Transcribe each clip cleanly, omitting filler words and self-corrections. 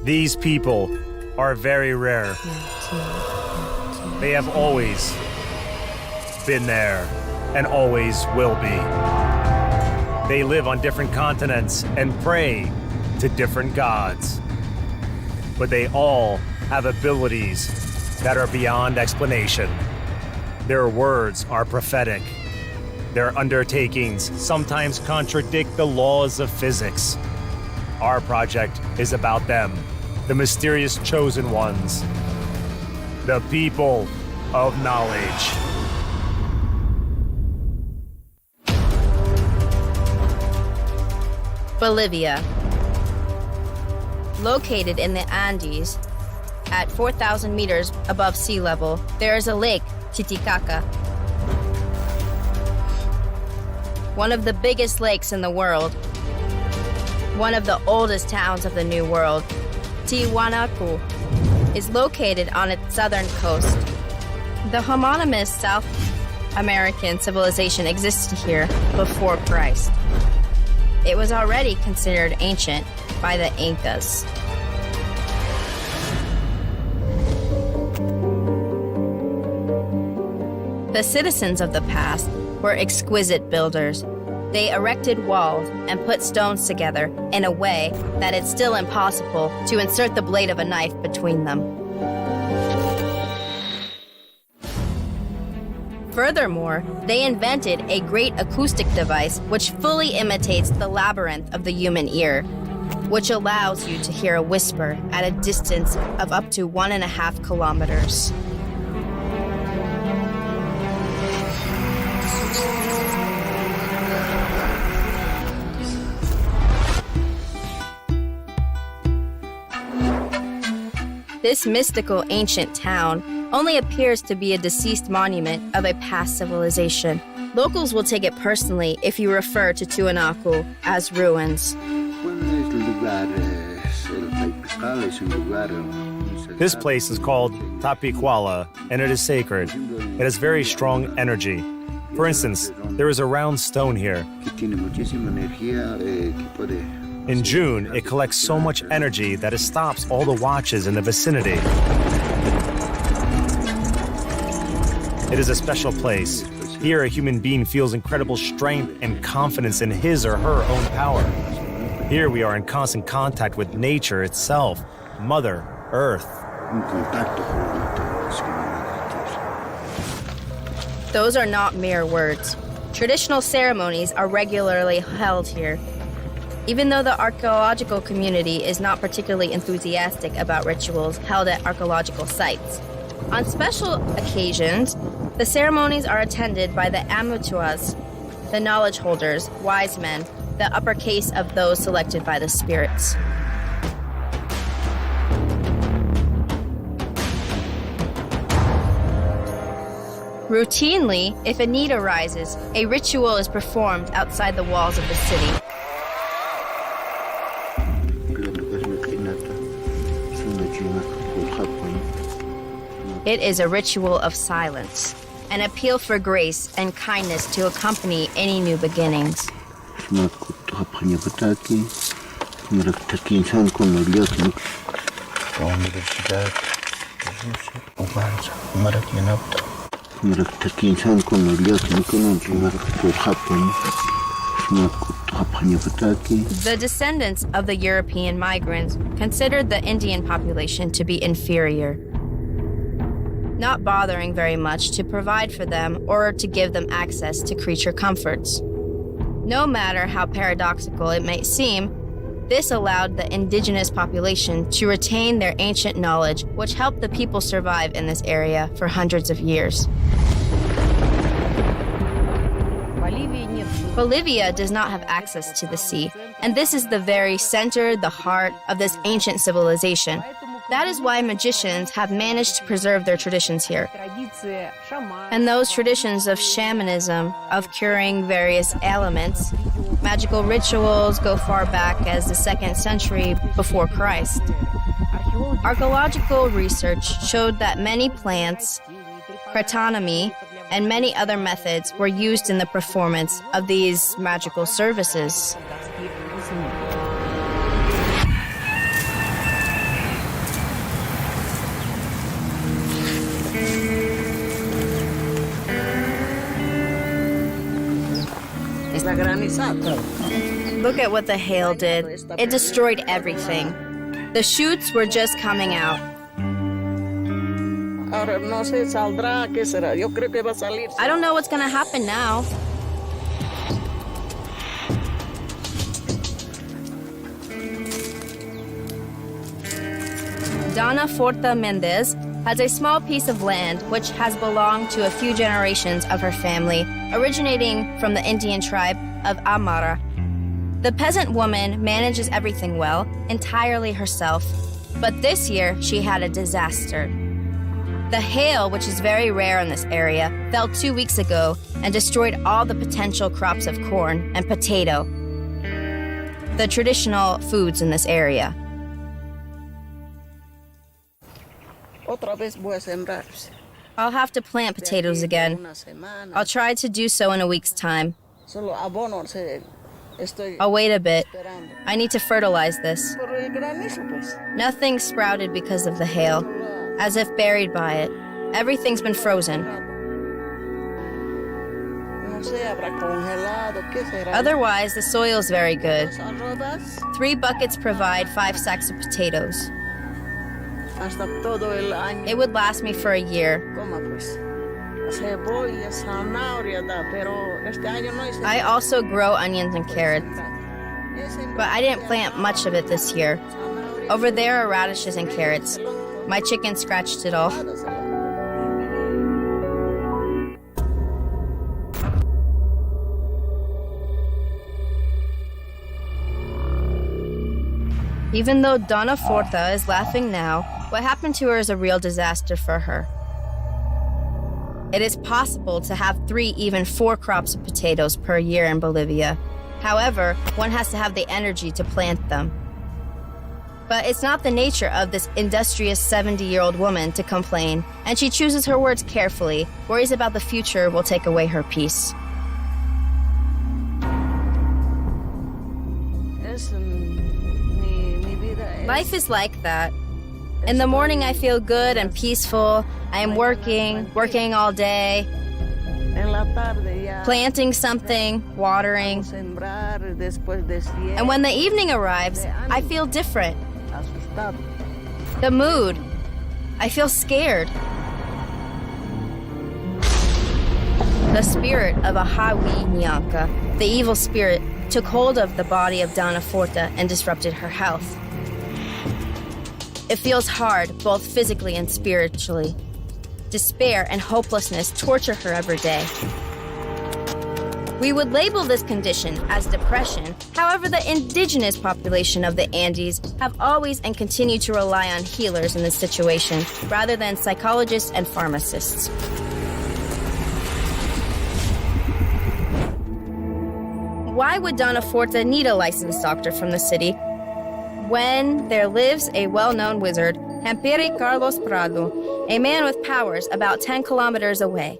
These people are very rare. They have always been there and always will be. They live on different continents and pray to different gods. But they all have abilities that are beyond explanation. Their words are prophetic. Their undertakings sometimes contradict the laws of physics. Our project is about them, the mysterious chosen ones, the people of knowledge. Bolivia. Located in the Andes, at 4,000 meters above sea level, there is a lake, Titicaca. One of the biggest lakes in the world. One of the oldest towns of the New World, Tiwanaku, is located on its southern coast. The homonymous South American civilization existed here before Christ. It was already considered ancient by the Incas. The citizens of the past were exquisite builders. They erected walls and put stones together in a way that it's still impossible to insert the blade of a knife between them. Furthermore, they invented a great acoustic device which fully imitates the labyrinth of the human ear, which allows you to hear a whisper at a distance of up to 1.5 kilometers. This mystical ancient town only appears to be a deceased monument of a past civilization. Locals will take it personally if you refer to Tiwanaku as ruins. This place is called Tapicuala, and it is sacred. It has very strong energy. For instance, there is a round stone here. In June, it collects so much energy that it stops all the watches in the vicinity. It is a special place. Here, a human being feels incredible strength and confidence in his or her own power. Here, we are in constant contact with nature itself, Mother Earth. Those are not mere words. Traditional ceremonies are regularly held here. Even though the archaeological community is not particularly enthusiastic about rituals held at archaeological sites. On special occasions, the ceremonies are attended by the amutuas, the knowledge holders, wise men, the uppercase of those selected by the spirits. Routinely, if a need arises, a ritual is performed outside the walls of the city. It is a ritual of silence, an appeal for grace and kindness to accompany any new beginnings. The descendants of the European migrants considered the Indian population to be inferior, not bothering very much to provide for them or to give them access to creature comforts. No matter how paradoxical it may seem, this allowed the indigenous population to retain their ancient knowledge, which helped the people survive in this area for hundreds of years. Bolivia does not have access to the sea, and this is the very center, the heart of this ancient civilization. That is why magicians have managed to preserve their traditions here. And those traditions of shamanism, of curing various ailments, magical rituals go far back as the 2nd century before Christ. Archaeological research showed that many plants, cretonomy, and many other methods were used in the performance of these magical services. Look at what the hail did. It destroyed everything. The shoots were just coming out. I don't know what's gonna happen now. Donna Forta Mendez has a small piece of land which has belonged to a few generations of her family, originating from the Indian tribe of Amara. The peasant woman manages everything well, entirely herself. But this year, she had a disaster. The hail, which is very rare in this area, fell 2 weeks ago and destroyed all the potential crops of corn and potato, the traditional foods in this area. I'll have to plant potatoes again. I'll try to do so in a week's time. I'll wait a bit. I need to fertilize this. Nothing sprouted because of the hail, as if buried by it. Everything's been frozen. Otherwise, the soil's very good. 3 buckets provide 5 sacks of potatoes. It would last me for a year. I also grow onions and carrots, but I didn't plant much of it this year. Over there are radishes and carrots. My chicken scratched it off. Even though Donna Forta is laughing now, what happened to her is a real disaster for her. It is possible to have 3, even 4 crops of potatoes per year in Bolivia. However, one has to have the energy to plant them. But it's not the nature of this industrious 70-year-old woman to complain, and she chooses her words carefully, worries about the future will take away her peace. Life is like that. In the morning, I feel good and peaceful. I am working all day, planting something, watering. And when the evening arrives, I feel different. The mood. I feel scared. The spirit of a Hawi Nyanka, the evil spirit, took hold of the body of Donna Forta and disrupted her health. It feels hard, both physically and spiritually. Despair and hopelessness torture her every day. We would label this condition as depression. However, the indigenous population of the Andes have always and continue to rely on healers in this situation, rather than psychologists and pharmacists. Why would Donna Forta need a licensed doctor from the city when there lives a well-known wizard, Hampiri Carlos Prado, a man with powers about 10 kilometers away?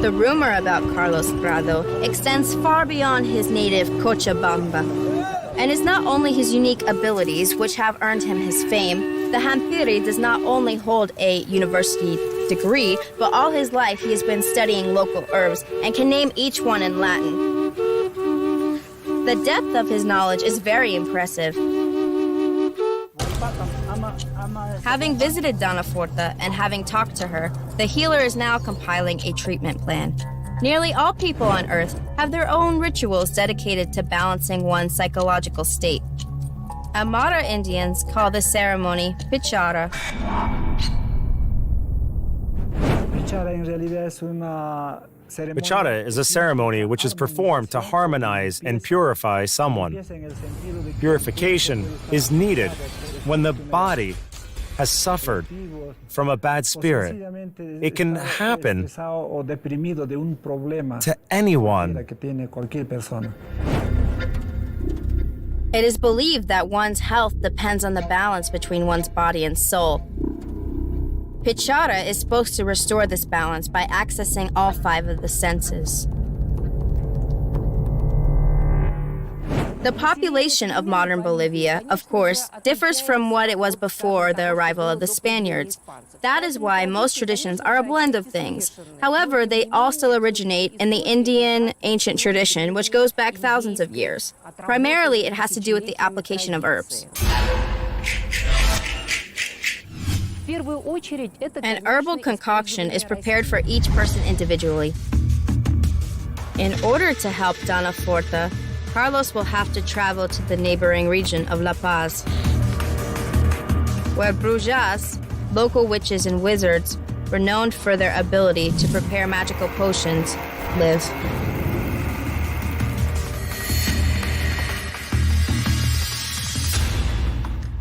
The rumor about Carlos Prado extends far beyond his native Cochabamba, and is not only his unique abilities which have earned him his fame. The Hampiri does not only hold a university degree, but all his life he has been studying local herbs and can name each one in Latin. The depth of his knowledge is very impressive. Having visited Donna Forta and having talked to her, the healer is now compiling a treatment plan. Nearly all people on Earth have their own rituals dedicated to balancing one's psychological state. Amara Indians call this ceremony Pichara. Bachata is a ceremony which is performed to harmonize and purify someone. Purification is needed when the body has suffered from a bad spirit. It can happen to anyone. It is believed that one's health depends on the balance between one's body and soul. Pichara is supposed to restore this balance by accessing all 5 of the senses. The population of modern Bolivia, of course, differs from what it was before the arrival of the Spaniards. That is why most traditions are a blend of things. However, they all still originate in the Indian ancient tradition, which goes back thousands of years. Primarily, it has to do with the application of herbs. An herbal concoction is prepared for each person individually. In order to help Donna Forta, Carlos will have to travel to the neighboring region of La Paz, where Brujas, local witches and wizards, renowned for their ability to prepare magical potions, live.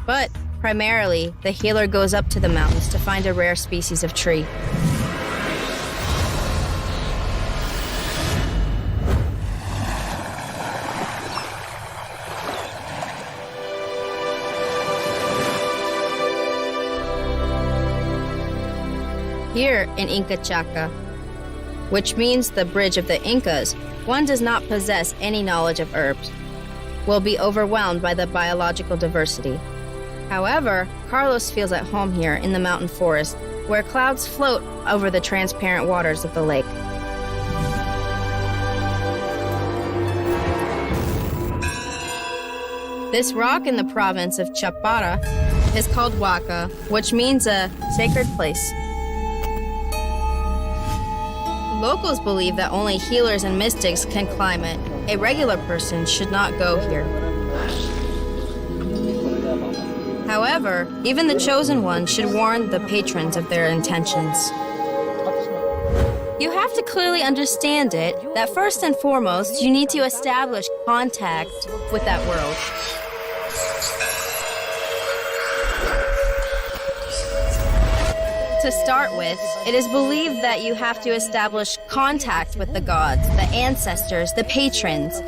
But primarily, the healer goes up to the mountains to find a rare species of tree. Here in Inca Chaca, which means the bridge of the Incas, one does not possess any knowledge of herbs, will be overwhelmed by the biological diversity. However, Carlos feels at home here in the mountain forest, where clouds float over the transparent waters of the lake. This rock in the province of Chapara is called Huaca, which means a sacred place. Locals believe that only healers and mystics can climb it. A regular person should not go here. However, even the chosen one should warn the patrons of their intentions. You have to clearly understand it that first and foremost, you need to establish contact with that world. To start with, it is believed that you have to establish contact with the gods, the ancestors, the patrons.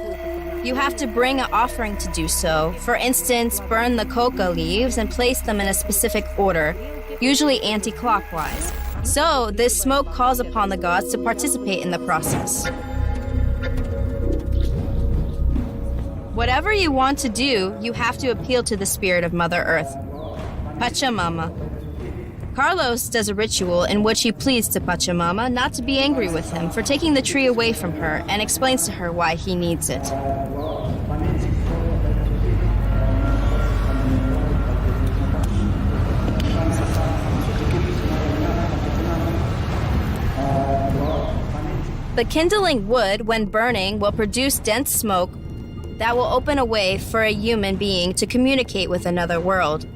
You have to bring an offering to do so. For instance, burn the coca leaves and place them in a specific order, usually anti-clockwise. So, this smoke calls upon the gods to participate in the process. Whatever you want to do, you have to appeal to the spirit of Mother Earth, Pachamama. Carlos does a ritual in which he pleads to Pachamama not to be angry with him for taking the tree away from her and explains to her why he needs it. The kindling wood, when burning, will produce dense smoke that will open a way for a human being to communicate with another world.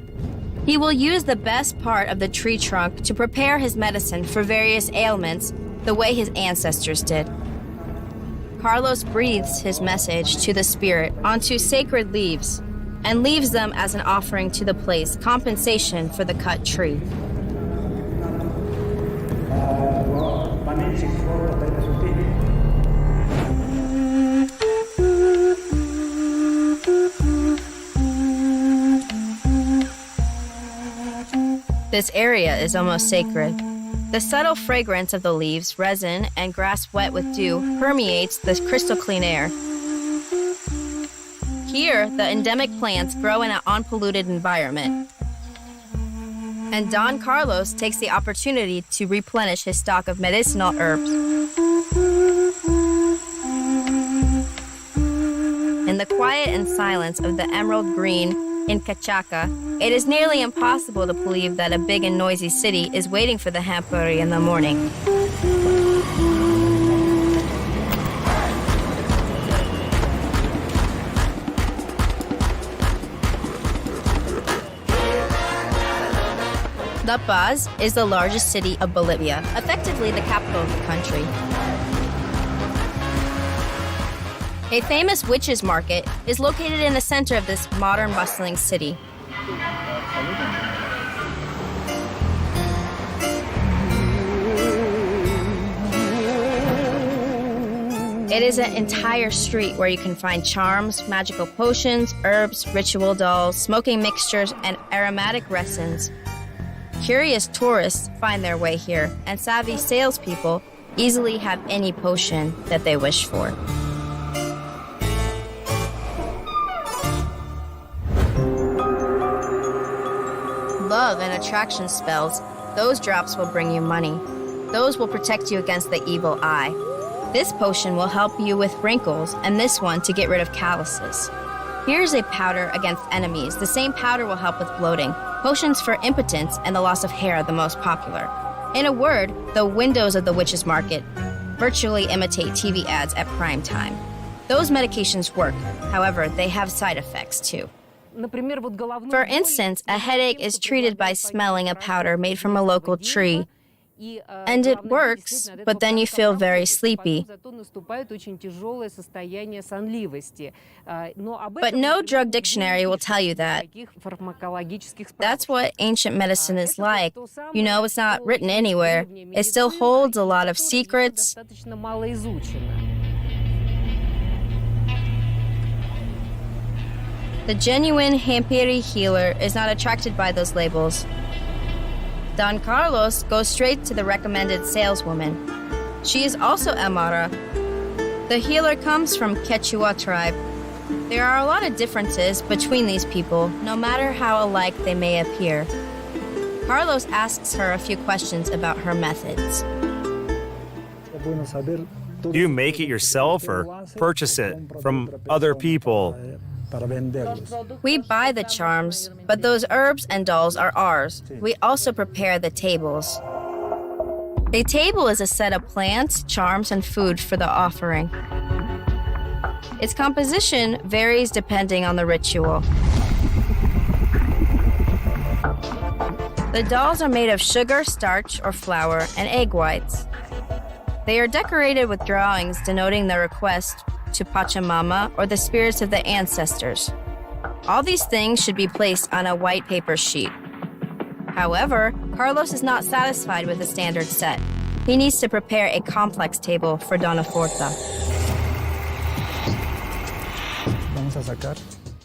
He will use the best part of the tree trunk to prepare his medicine for various ailments, the way his ancestors did. Carlos breathes his message to the spirit onto sacred leaves and leaves them as an offering to the place, compensation for the cut tree. This area is almost sacred. The subtle fragrance of the leaves, resin, and grass wet with dew permeates the crystal clean air. Here, the endemic plants grow in an unpolluted environment. And Don Carlos takes the opportunity to replenish his stock of medicinal herbs. In the quiet and silence of the emerald green Inca Chaca, it is nearly impossible to believe that a big and noisy city is waiting for the hampuri in the morning. La Paz is the largest city of Bolivia, effectively the capital of the country. A famous witches' market is located in the center of this modern, bustling city. It is an entire street where you can find charms, magical potions, herbs, ritual dolls, smoking mixtures, and aromatic resins. Curious tourists find their way here, and savvy salespeople easily have any potion that they wish for. love and attraction spells, those drops will bring you money. Those will protect you against the evil eye. This potion will help you with wrinkles, and this one to get rid of calluses. Here's a powder against enemies. The same powder will help with bloating. Potions for impotence and the loss of hair are the most popular. In a word, the windows of the witch's market virtually imitate TV ads at prime time. Those medications work. However, they have side effects too. For instance, a headache is treated by smelling a powder made from a local tree. And it works, but then you feel very sleepy. But no drug dictionary will tell you that. That's what ancient medicine is like. You know, it's not written anywhere. It still holds a lot of secrets. The genuine Hampiri healer is not attracted by those labels. Don Carlos goes straight to the recommended saleswoman. She is also Aymara. The healer comes from Quechua tribe. There are a lot of differences between these people, no matter how alike they may appear. Carlos asks her a few questions about her methods. Do you make it yourself or purchase it from other people? We buy the charms, but those herbs and dolls are ours. We also prepare the tables. A table is a set of plants, charms, and food for the offering. Its composition varies depending on the ritual. The dolls are made of sugar, starch, or flour, and egg whites. They are decorated with drawings denoting the request to Pachamama or the spirits of the ancestors. All these things should be placed on a white paper sheet. However, Carlos is not satisfied with the standard set. He needs to prepare a complex table for Donna Forta.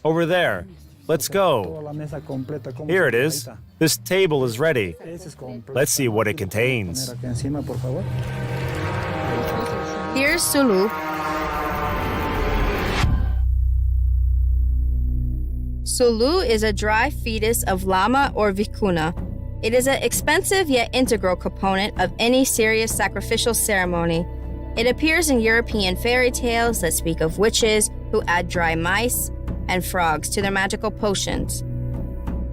Over there. Let's go. Here it is. This table is ready. Let's see what it contains. Here's Sulu. Sulu is a dry fetus of llama or vicuna. It is an expensive yet integral component of any serious sacrificial ceremony. It appears in European fairy tales that speak of witches who add dry mice and frogs to their magical potions.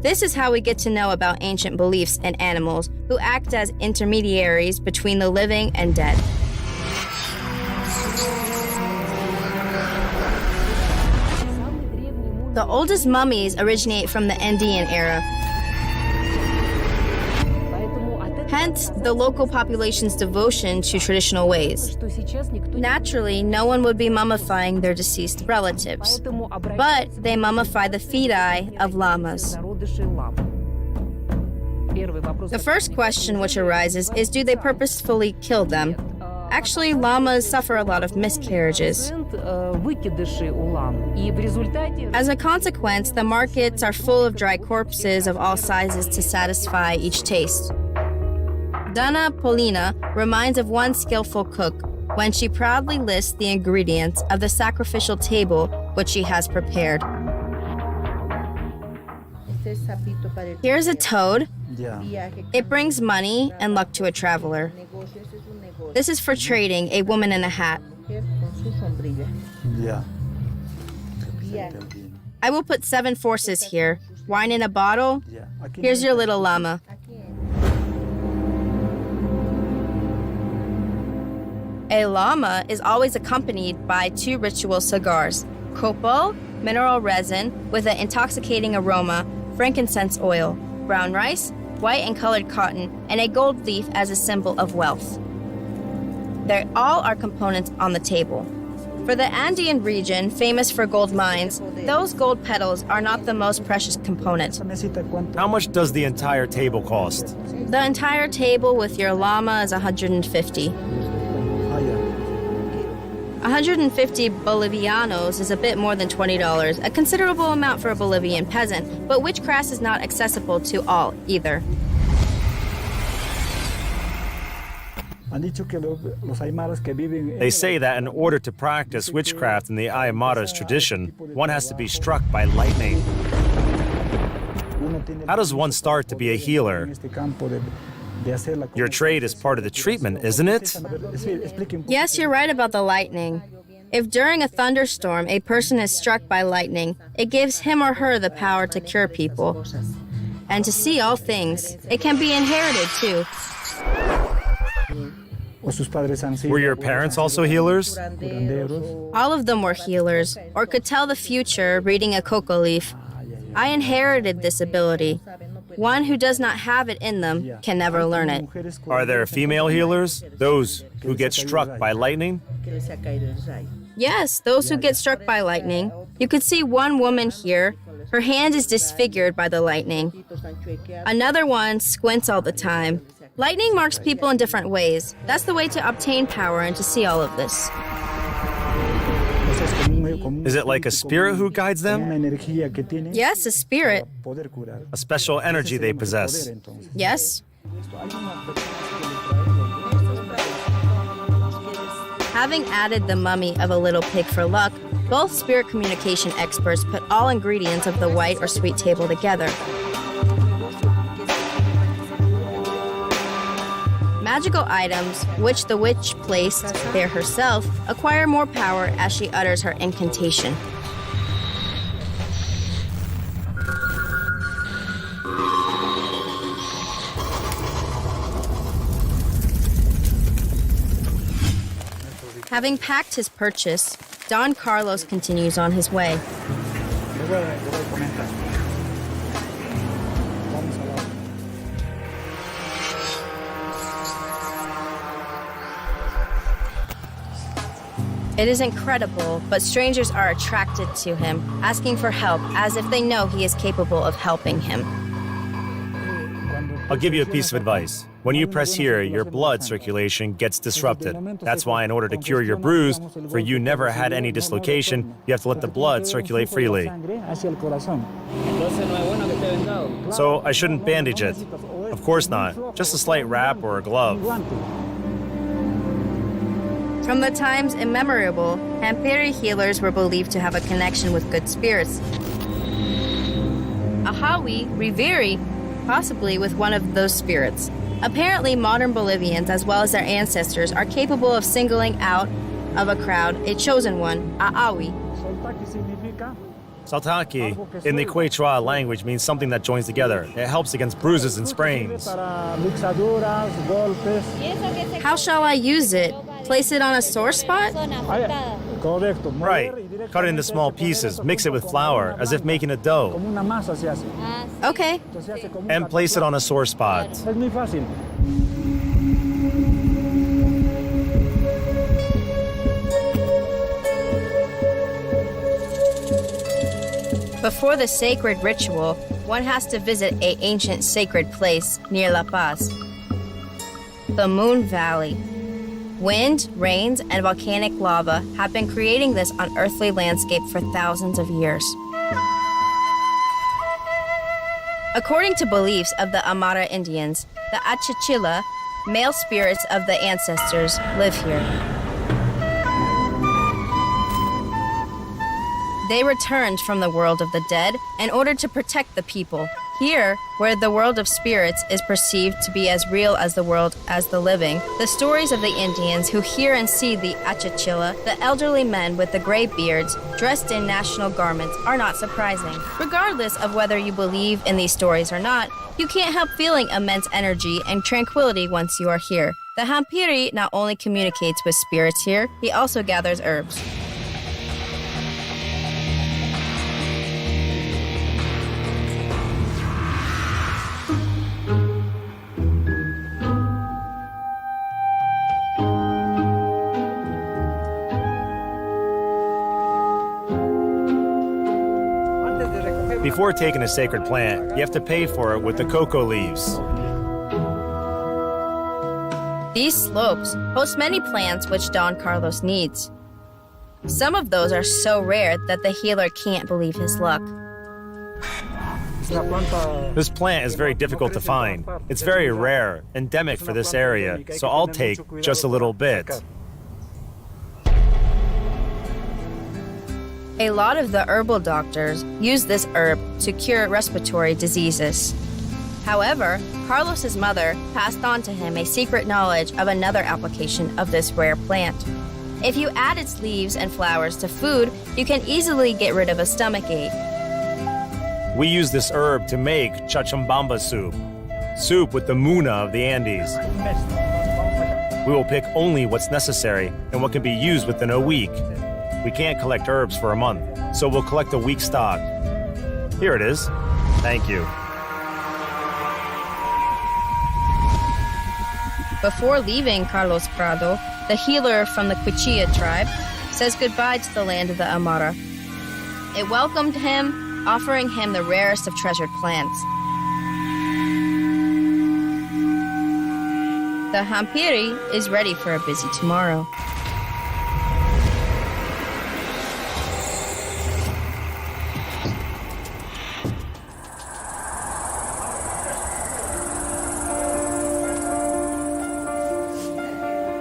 This is how we get to know about ancient beliefs in animals who act as intermediaries between the living and dead. The oldest mummies originate from the Andean era. Hence, the local population's devotion to traditional ways. Naturally, no one would be mummifying their deceased relatives, but they mummify the feti of llamas. The first question which arises is, do they purposefully kill them? Actually, llamas suffer a lot of miscarriages. As a consequence, the markets are full of dry corpses of all sizes to satisfy each taste. Donna Polina reminds of one skillful cook when she proudly lists the ingredients of the sacrificial table which she has prepared. Here's a toad. It brings money and luck to a traveler. This is for trading, a woman in a hat. I will put 7 forces here. Wine in a bottle. Here's your little llama. A llama is always accompanied by 2 ritual cigars. Copal, mineral resin with an intoxicating aroma, frankincense oil, brown rice, white and colored cotton, and a gold leaf as a symbol of wealth. They all are components on the table. For the Andean region, famous for gold mines, those gold petals are not the most precious component. How much does the entire table cost? The entire table with your llama is 150. 150 Bolivianos is a bit more than $20, a considerable amount for a Bolivian peasant, but witchcraft is not accessible to all either. They say that in order to practice witchcraft in the Aymara's tradition, one has to be struck by lightning. How does one start to be a healer? Your trade is part of the treatment, isn't it? Yes, you're right about the lightning. If during a thunderstorm a person is struck by lightning, it gives him or her the power to cure people and to see all things. It can be inherited too. Were your parents also healers? All of them were healers, or could tell the future reading a cocoa leaf. I inherited this ability. One who does not have it in them can never learn it. Are there female healers? Those who get struck by lightning? Yes, those who get struck by lightning. You could see one woman here. Her hand is disfigured by the lightning. Another one squints all the time. Lightning marks people in different ways. That's the way to obtain power and to see all of this. Is it like a spirit who guides them? Yes, a spirit. A special energy they possess. Yes. Having added the mummy of a little pig for luck, both spirit communication experts put all ingredients of the white or sweet table together. Magical items, which the witch placed there herself, acquire more power as she utters her incantation. Having packed his purchase, Don Carlos continues on his way. It is incredible, but strangers are attracted to him, asking for help as if they know he is capable of helping him. I'll give you a piece of advice. When you press here, your blood circulation gets disrupted. That's why in order to cure your bruise, for you never had any dislocation, you have to let the blood circulate freely. So I shouldn't bandage it. Of course not. Just a slight wrap or a glove. From the times immemorial, Hampiri healers were believed to have a connection with good spirits. Ahawi, Riveri, possibly with one of those spirits. Apparently, modern Bolivians, as well as their ancestors, are capable of singling out of a crowd a chosen one, A'awi. Saltaki, in the Quechua language, means something that joins together. It helps against bruises and sprains. How shall I use it? Place it on a sore spot? Right. Cut it into small pieces, mix it with flour, as if making a dough, Okay. and place it on a sore spot. Before the sacred ritual, one has to visit an ancient sacred place near La Paz, the Moon Valley. Wind, rains, and volcanic lava have been creating this unearthly landscape for thousands of years. According to beliefs of the Amara Indians, the Achachila, male spirits of the ancestors, live here. They returned from the world of the dead in order to protect the people. Here, where the world of spirits is perceived to be as real as the world as the living, the stories of the Indians who hear and see the Achachila, the elderly men with the gray beards, dressed in national garments, are not surprising. Regardless of whether you believe in these stories or not, you can't help feeling immense energy and tranquility once you are here. The Hampiri not only communicates with spirits here, he also gathers herbs. Before taking a sacred plant, you have to pay for it with the cocoa leaves. These slopes host many plants which Don Carlos needs. Some of those are so rare that the healer can't believe his luck. This plant is very difficult to find. It's very rare, endemic for this area, so I'll take just a little bit. A lot of the herbal doctors use this herb to cure respiratory diseases. However, Carlos's mother passed on to him a secret knowledge of another application of this rare plant. If you add its leaves and flowers to food, you can easily get rid of a stomachache. We use this herb to make chachambamba soup with the muna of the Andes. We will pick only what's necessary and what can be used within a week. We can't collect herbs for a month, so we'll collect a week's stock. Here it is. Thank you. Before leaving Carlos Prado, the healer from the Quichua tribe says goodbye to the land of the Amara. It welcomed him, offering him the rarest of treasured plants. The Hampiri is ready for a busy tomorrow.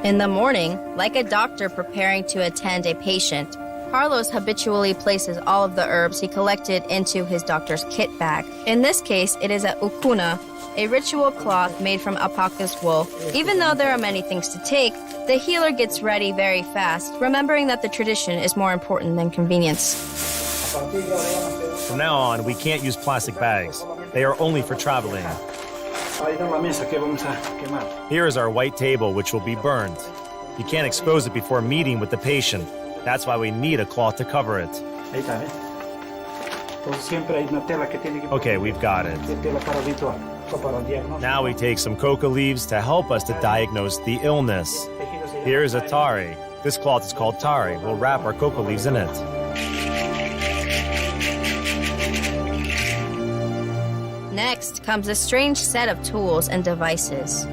In the morning, like a doctor preparing to attend a patient, Carlos habitually places all of the herbs he collected into his doctor's kit bag. In this case, it is a ukuna, a ritual cloth made from alpaca's wool. Even though there are many things to take, the healer gets ready very fast, remembering that the tradition is more important than convenience. From now on, we can't use plastic bags. They are only for traveling. Here is our white table, which will be burned. You can't expose it before meeting with the patient. That's why we need a cloth to cover it. Okay, we've got it. Now we take some coca leaves to help us to diagnose the illness. Here is a tari. This cloth is called tari. We'll wrap our coca leaves in it. Next comes a strange set of tools and devices.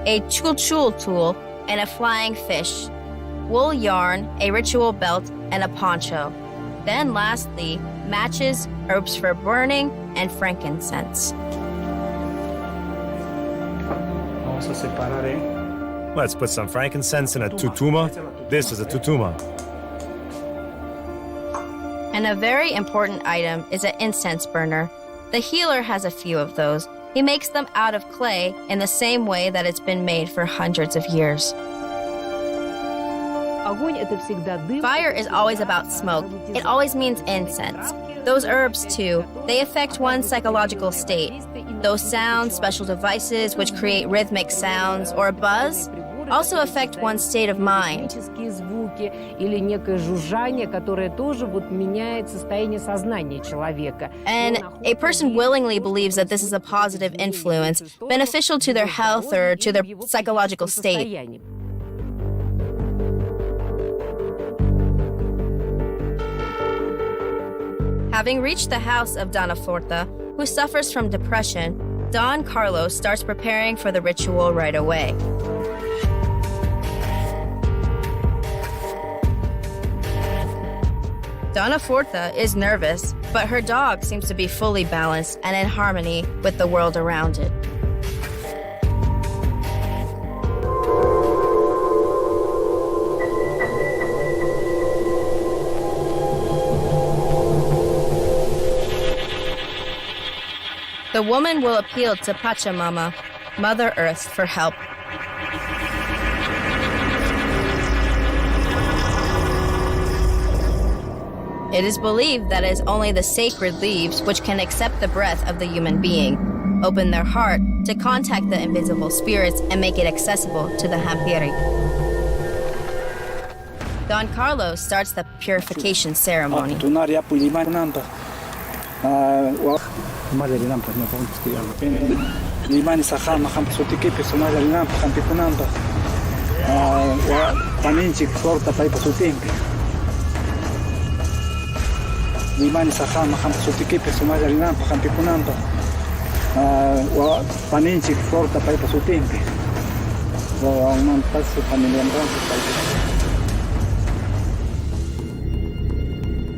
A chulchul tool and a flying fish, wool yarn, a ritual belt, and a poncho. Then lastly, matches, herbs for burning, and frankincense. Let's put some frankincense in a tutuma. This is a tutuma. And a very important item is an incense burner. The healer has a few of those. He makes them out of clay in the same way that it's been made for hundreds of years. Fire is always about smoke. It always means incense. Those herbs, too, they affect one's psychological state. Those sounds, special devices which create rhythmic sounds or a buzz, also affect one's state of mind. And a person willingly believes that this is a positive influence, beneficial to their health or to their psychological state. Having reached the house of Donna Forta, who suffers from depression, Don Carlos starts preparing for the ritual right away. Donna Forta is nervous, but her dog seems to be fully balanced and in harmony with the world around it. The woman will appeal to Pachamama, Mother Earth, for help. It is believed that it is only the sacred leaves which can accept the breath of the human being, open their heart to contact the invisible spirits, and make it accessible to the Hampiri. Don Carlos starts the purification ceremony.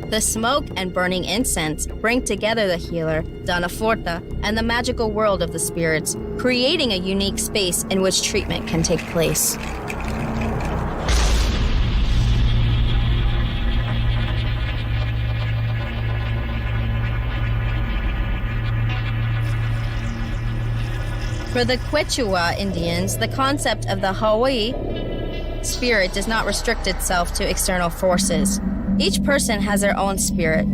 The smoke and burning incense bring together the healer, Donna Forta, and the magical world of the spirits, creating a unique space in which treatment can take place. For the Quechua Indians, the concept of the Hawaii spirit does not restrict itself to external forces. Each person has their own spirit.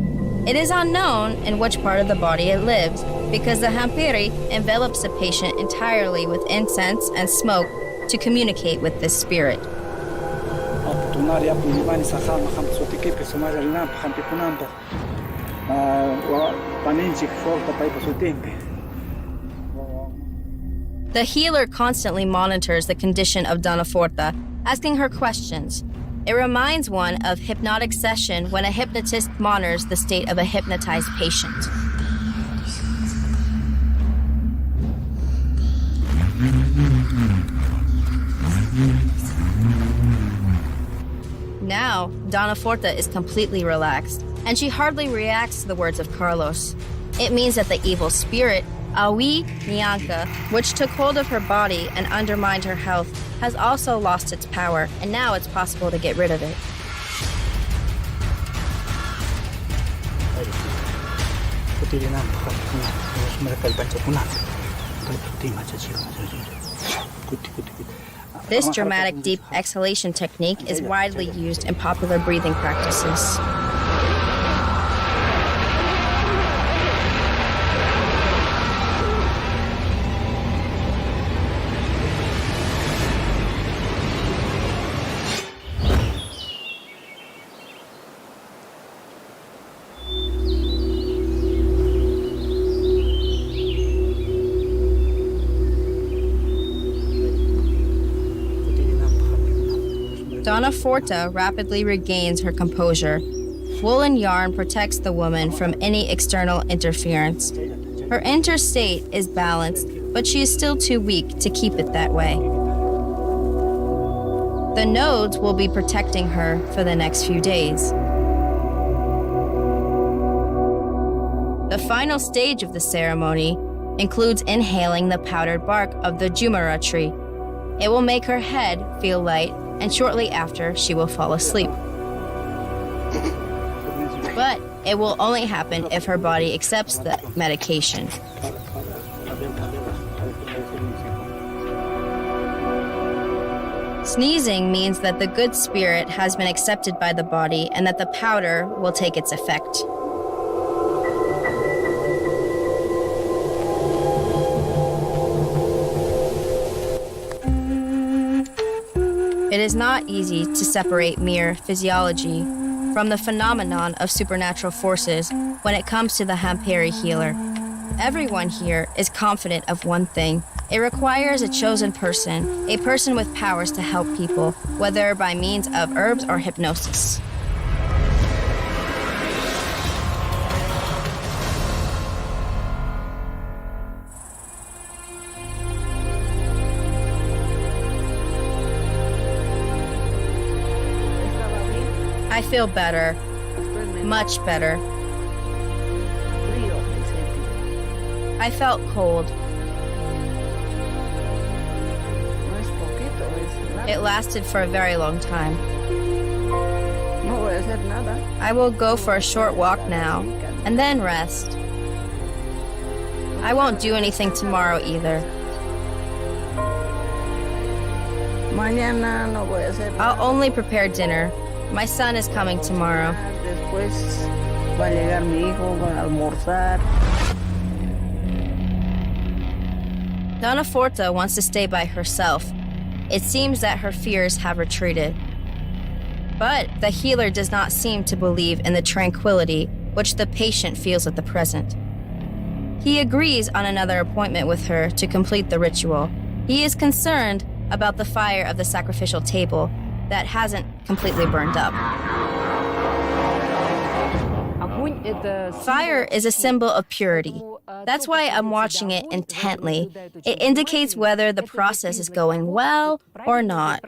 It is unknown in which part of the body it lives, because the hampiri envelops a patient entirely with incense and smoke to communicate with this spirit. The healer constantly monitors the condition of Donna Forta, asking her questions. It reminds one of hypnotic session when a hypnotist monitors the state of a hypnotized patient. Now, Donna Forta is completely relaxed, and she hardly reacts to the words of Carlos. It means that the evil spirit, Awi Nyanka, which took hold of her body and undermined her health, has also lost its power, and now it's possible to get rid of it. This dramatic deep exhalation technique is widely used in popular breathing practices. Donna Forta rapidly regains her composure. Woolen yarn protects the woman from any external interference. Her inner state is balanced, but she is still too weak to keep it that way. The nodes will be protecting her for the next few days. The final stage of the ceremony includes inhaling the powdered bark of the Jumara tree. It will make her head feel light, and shortly after, she will fall asleep. But it will only happen if her body accepts the medication. Sneezing means that the good spirit has been accepted by the body and that the powder will take its effect. It is not easy to separate mere physiology from the phenomenon of supernatural forces when it comes to the Hampiri healer. Everyone here is confident of one thing. It requires a chosen person, a person with powers to help people, whether by means of herbs or hypnosis. I feel better, much better. I felt cold. It lasted for a very long time. I will go for a short walk now, and then rest. I won't do anything tomorrow either. I'll only prepare dinner. My son is coming tomorrow. Donna Forta wants to stay by herself. It seems that her fears have retreated. But the healer does not seem to believe in the tranquility which the patient feels at the present. He agrees on another appointment with her to complete the ritual. He is concerned about the fire of the sacrificial table that hasn't completely burned up. Fire is a symbol of purity. That's why I'm watching it intently. It indicates whether the process is going well or not.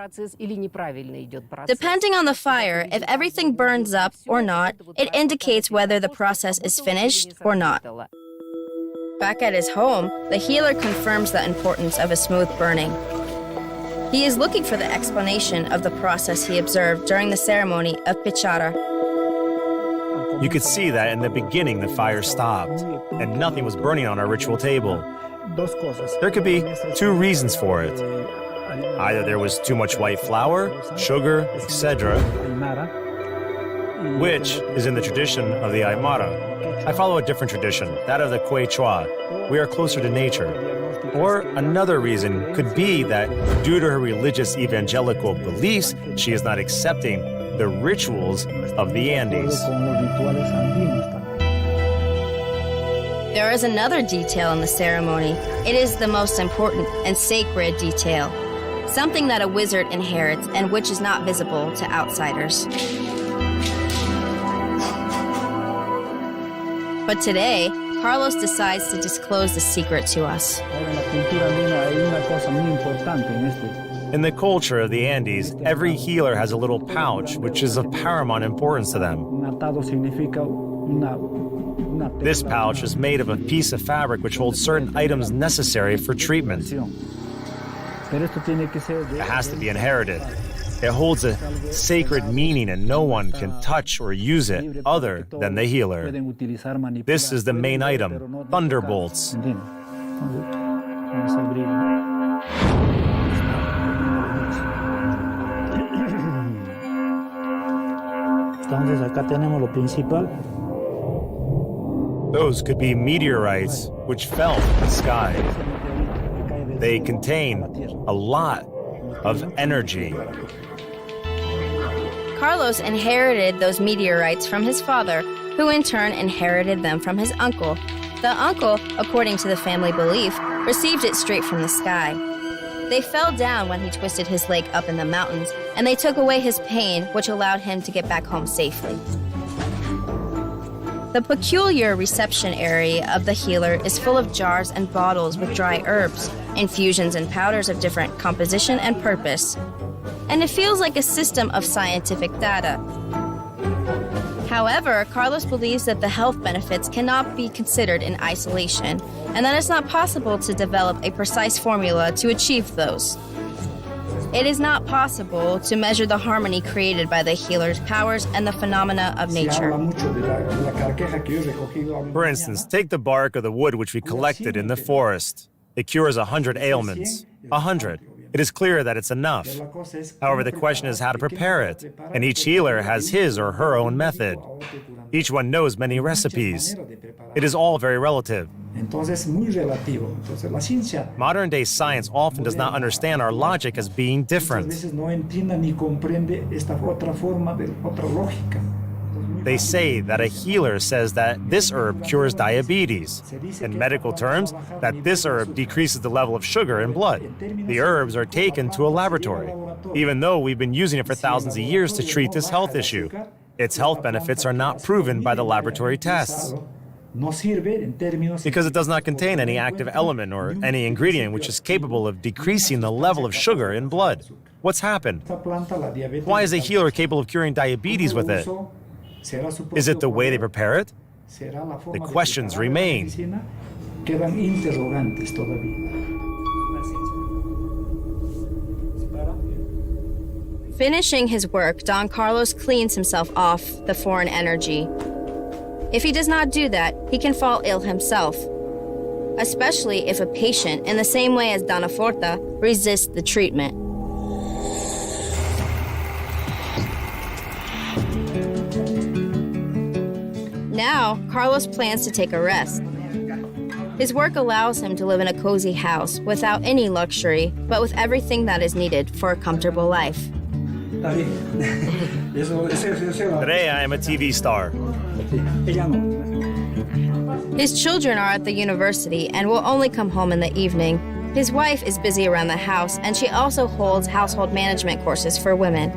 Depending on the fire, if everything burns up or not, it indicates whether the process is finished or not. Back at his home, the healer confirms the importance of a smooth burning. He is looking for the explanation of the process he observed during the ceremony of Pichara. You could see that in the beginning the fire stopped, and nothing was burning on our ritual table. There could be two reasons for it. Either there was too much white flour, sugar, etc., which is in the tradition of the Aymara. I follow a different tradition, that of the Quechua. We are closer to nature. Or another reason could be that due to her religious evangelical beliefs, she is not accepting the rituals of the Andes. There is another detail in the ceremony. It is the most important and sacred detail, something that a wizard inherits and which is not visible to outsiders. But today, Carlos decides to disclose the secret to us. In the culture of the Andes, every healer has a little pouch, which is of paramount importance to them. This pouch is made of a piece of fabric which holds certain items necessary for treatment. It has to be inherited. It holds a sacred meaning and no one can touch or use it other than the healer. This is the main item, thunderbolts. Those could be meteorites which fell from the sky. They contain a lot of energy. Carlos inherited those meteorites from his father, who in turn inherited them from his uncle. The uncle, according to the family belief, received it straight from the sky. They fell down when he twisted his leg up in the mountains, and they took away his pain, which allowed him to get back home safely. The peculiar reception area of the healer is full of jars and bottles with dry herbs, infusions and powders of different composition and purpose. And it feels like a system of scientific data. However, Carlos believes that the health benefits cannot be considered in isolation, and that it's not possible to develop a precise formula to achieve those. It is not possible to measure the harmony created by the healer's powers and the phenomena of nature. For instance, take the bark of the wood which we collected in the forest. It cures 100 ailments. 100. It is clear that it's enough. However, the question is how to prepare it, and each healer has his or her own method. Each one knows many recipes. It is all very relative. Modern-day science often does not understand our logic as being different. They say that a healer says that this herb cures diabetes. In medical terms, that this herb decreases the level of sugar in blood. The herbs are taken to a laboratory, even though we've been using it for thousands of years to treat this health issue. Its health benefits are not proven by the laboratory tests, because it does not contain any active element or any ingredient which is capable of decreasing the level of sugar in blood. What's happened? Why is a healer capable of curing diabetes with it? Is it the way they prepare it? The questions remain. Finishing his work, Don Carlos cleans himself off the foreign energy. If he does not do that, he can fall ill himself, especially if a patient, in the same way as Donna Forta, resists the treatment. Now, Carlos plans to take a rest. His work allows him to live in a cozy house without any luxury, but with everything that is needed for a comfortable life. Today I am a TV star. His children are at the university and will only come home in the evening. His wife is busy around the house, and she also holds household management courses for women.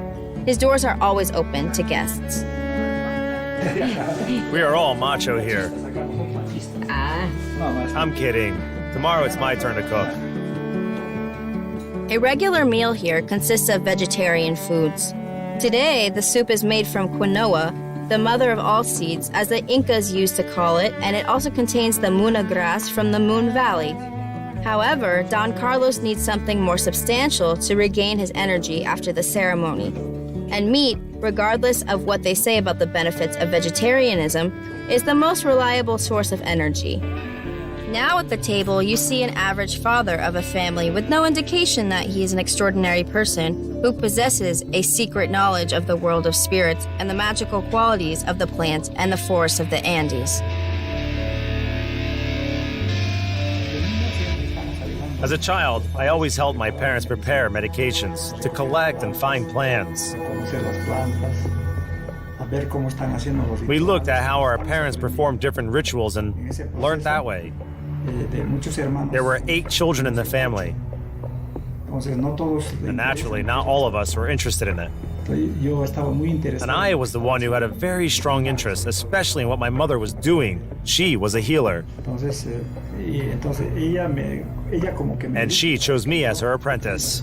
His doors are always open to guests. We are all macho here. I'm kidding. Tomorrow it's my turn to cook. A regular meal here consists of vegetarian foods. Today, the soup is made from quinoa, the mother of all seeds, as the Incas used to call it, and it also contains the muna grass from the Moon Valley. However, Don Carlos needs something more substantial to regain his energy after the ceremony. And meat, regardless of what they say about the benefits of vegetarianism, is the most reliable source of energy. Now at the table, you see an average father of a family with no indication that he is an extraordinary person who possesses a secret knowledge of the world of spirits and the magical qualities of the plants and the forests of the Andes. As a child, I always helped my parents prepare medications, to collect and find plants. We looked at how our parents performed different rituals and learned that way. There were 8 children in the family, and naturally, not all of us were interested in it. And I was the one who had a very strong interest, especially in what my mother was doing. She was a healer. And she chose me as her apprentice.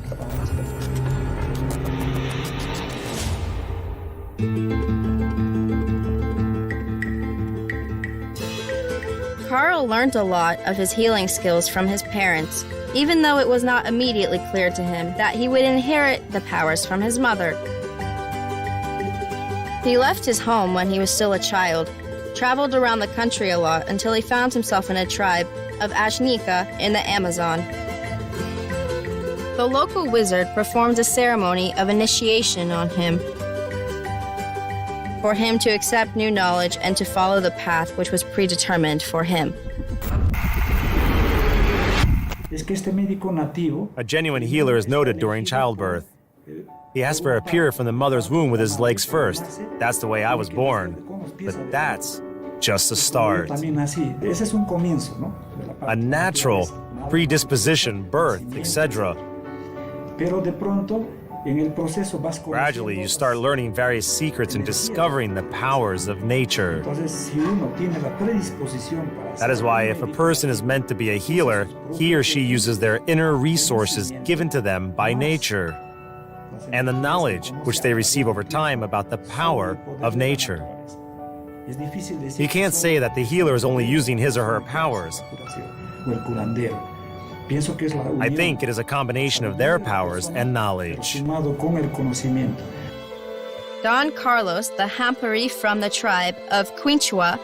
Carl learned a lot of his healing skills from his parents, even though it was not immediately clear to him that he would inherit the powers from his mother. He left his home when he was still a child, traveled around the country a lot until he found himself in a tribe of Ashnika in the Amazon. The local wizard performed a ceremony of initiation on him, for him to accept new knowledge and to follow the path which was predetermined for him. A genuine healer is noted during childbirth. He has to appear from the mother's womb with his legs first. That's the way I was born. But that's just a start. A natural predisposition, birth, etc. Gradually, you start learning various secrets and discovering the powers of nature. That is why if a person is meant to be a healer, he or she uses their inner resources given to them by nature and the knowledge which they receive over time about the power of nature. You can't say that the healer is only using his or her powers. I think it is a combination of their powers and knowledge. Don Carlos, the Hampari from the tribe of Quinchua,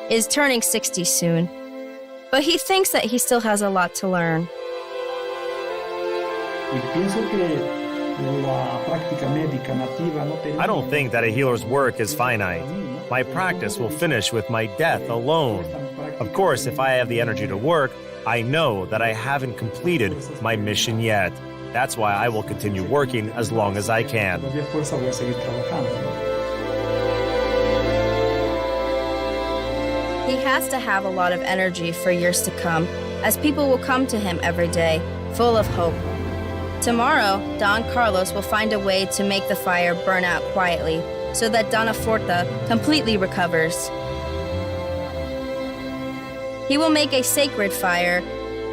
is turning 60 soon, but he thinks that he still has a lot to learn. I don't think that a healer's work is finite. My practice will finish with my death alone. Of course, if I have the energy to work, I know that I haven't completed my mission yet. That's why I will continue working as long as I can. He has to have a lot of energy for years to come, as people will come to him every day, full of hope. Tomorrow, Don Carlos will find a way to make the fire burn out quietly, so that Donna Forta completely recovers. He will make a sacred fire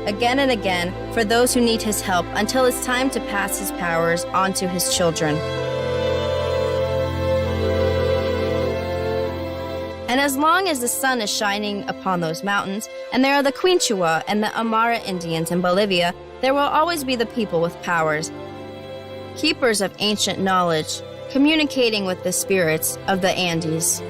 again and again for those who need his help until it's time to pass his powers on to his children. And as long as the sun is shining upon those mountains, and there are the Quinchua and the Amara Indians in Bolivia, there will always be the people with powers, keepers of ancient knowledge, communicating with the spirits of the Andes.